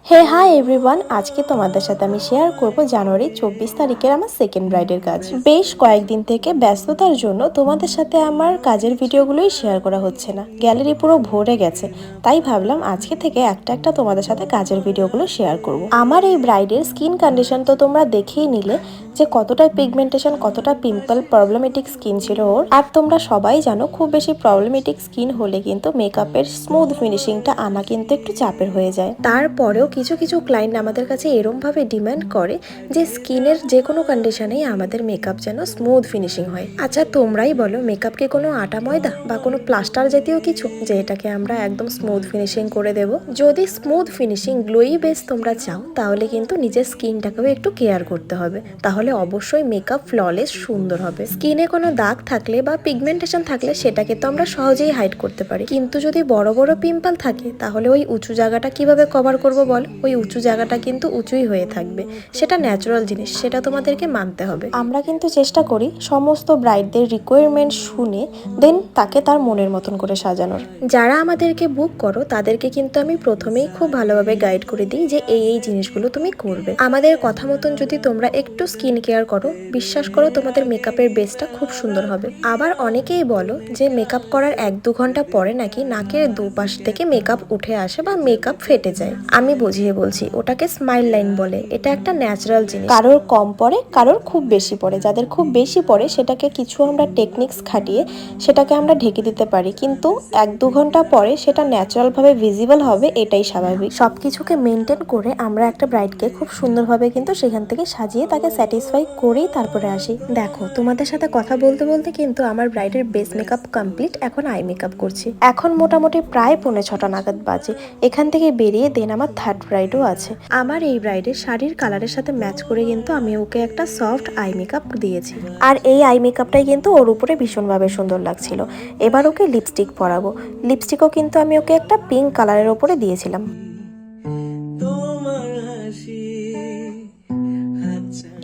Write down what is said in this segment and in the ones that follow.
হে hi everyone, আজকে তোমাদের সাথে আমি শেয়ার করব জানুয়ারি 24 তারিখের আমার সেকেন্ড ব্রাইডের কাজ। বেশ কয়েকদিন থেকে ব্যস্ততার জন্য তোমাদের সাথে আমার কাজের ভিডিওগুলোই শেয়ার করা হচ্ছে না, গ্যালারি পুরো ভরে গেছে। তাই ভাবলাম আজকে থেকে একটা একটা তোমাদের সাথে কাজের ভিডিওগুলো শেয়ার করব। আমার এই ব্রাইডের স্কিন কন্ডিশন তো তোমরা দেখেই নিলে যে কতটা পিগমেন্টেশন, কতটা পিম্পল প্রবলেমেটিক স্কিন ছিল ওর। আর তোমরা সবাই জানো খুব বেশি প্রবলেমেটিক স্কিন হলে কিন্তু মেকআপের স্মুথ ফিনিশিংটা আনা কিন্তু একটু চাপের হয়ে যায়। তারপরেও কিছু কিছু ক্লায়েন্ট আমাদের কাছে এরমভাবে ডিমান্ড করে যে স্কিনের যে কোনো কন্ডিশনেই আমাদের মেকআপ যেন স্মুথ ফিনিশিং হয়। আচ্ছা তোমরাই বলো, মেকআপকে কোনো আটা ময়দা বা কোনো প্লাস্টার জাতীয় কিছু যে এটাকে আমরা একদম স্মুথ ফিনিশিং করে দেব? যদি স্মুথ ফিনিশিং গ্লোই বেস তোমরা চাও তাহলে কিন্তু নিজের স্কিনটাকেও একটু কেয়ার করতে হবে, তাহলে অবশ্যই মেকআপ ফ্ললেস সুন্দর হবে। স্কিনে কোনো দাগ থাকলে বা পিগমেন্টেশন থাকলে সেটাকে তো আমরা সহজেই হাইড করতে পারি, কিন্তু যদি বড় বড় পিম্পল থাকে তাহলে ওই উঁচু জায়গাটা কিভাবে কভার করব বল? ওই উঁচু জায়গাটা কিন্তু উঁচুই হয়ে থাকবে, সেটা ন্যাচারাল জিনিস, সেটা তোমাদেরকে মানতে হবে। আমরা কিন্তু চেষ্টা করি সমস্ত ব্রাইডদের রিকোয়ারমেন্ট শুনে দেন তাকে তার মনের মতন করে সাজানোর। যারা আমাদেরকে বুক করো তাদেরকে কিন্তু আমি প্রথমেই খুব ভালোভাবে গাইড করে দিই যে এই জিনিসগুলো তুমি করবে। আমাদের কথা মতন যদি তোমরা একটু স্কিন কেয়ার করো, বিশ্বাস করো তোমাদের মেকআপের বেসটা খুব সুন্দর হবে। আবার অনেকেই বলো যে মেকআপ করার 1-2 ঘন্টা পরে নাকি নাকের দুপাশ থেকে মেকআপ উঠে আসে বা মেকআপ ফেটে যায়। আমি বুঝিয়ে বলছি, ওটাকে স্মাইল লাইন বলে। এটা একটা ন্যাচারাল জিনিস, কারোর কম পড়ে কারোর খুব বেশি পড়ে। যাদের খুব বেশি পড়ে সেটাকে কিছু আমরা টেকনিক্স খাটিয়ে সেটাকে আমরা ঢেকে দিতে পারি, কিন্তু 1-2 ঘন্টা পরে সেটা ন্যাচারাল ভাবে ভিজিবল হবে, এটাই স্বাভাবিক। সবকিছুকে মেনটেন করে আমরা একটা ব্রাইডকে খুব সুন্দরভাবে কিন্তু সেখান থেকে সাজিয়ে তাকে স্যাটিসফাই করেই তারপরে আসি। দেখো তোমাদের সাথে কথা বলতে বলতে কিন্তু আমার ব্রাইডের বেস মেকআপ কমপ্লিট, এখন আই মেকআপ করছি। এখন মোটামুটি প্রায় 5:45 নাগাদ বাজে। এখান থেকে বেরিয়ে দেন আমার থার্ড ব্রাইডও আছে। আমার এই ব্রাইডের শাড়ির কালারের সাথে ম্যাচ করে কিন্তু আমি ওকে একটা সফট আই মেকআপ দিয়েছি, আর এই আই মেকআপটাই কিন্তু ওর উপরে ভীষণভাবে সুন্দর লাগছিল। এবার ওকে লিপস্টিক পরাবো। লিপস্টিকও কিন্তু আমি ওকে একটা পিঙ্ক কালারের ওপরে দিয়েছিলাম।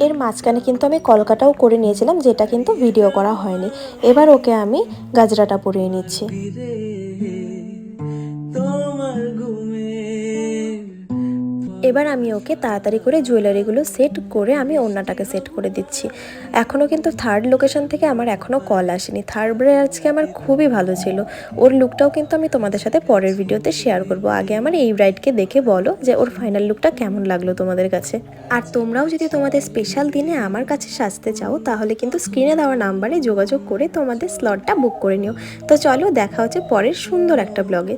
এর মাঝখানে কিন্তু আমি কলকাটাও করে নিয়েছিলাম, যেটা কিন্তু ভিডিও করা হয়নি। এবার ওকে আমি গাজরাটা পরিয়ে নিচ্ছি। এবার আমি ওকে তাড়াতাড়ি করে জুয়েলারিগুলো সেট করে আমি ওড়নাটাকে সেট করে দিচ্ছি। এখনও কিন্তু থার্ড লোকেশন থেকে আমার এখনও কল আসেনি। থার্ড ব্রাইড আজকে আমার খুবই ভালো ছিল। ওর লুকটাও কিন্তু আমি তোমাদের সাথে পরের ভিডিওতে শেয়ার করব। আগে আমার এই ব্রাইডকে দেখে বলো যে ওর ফাইনাল লুকটা কেমন লাগলো তোমাদের কাছে। আর তোমরাও যদি তোমাদের স্পেশাল দিনে আমার কাছে সাজতে চাও তাহলে কিন্তু স্ক্রিনে দেওয়া নাম্বারে যোগাযোগ করে তোমাদের স্লটটা বুক করে নিও। তো চলো দেখা হচ্ছে পরের সুন্দর একটা ব্লগে।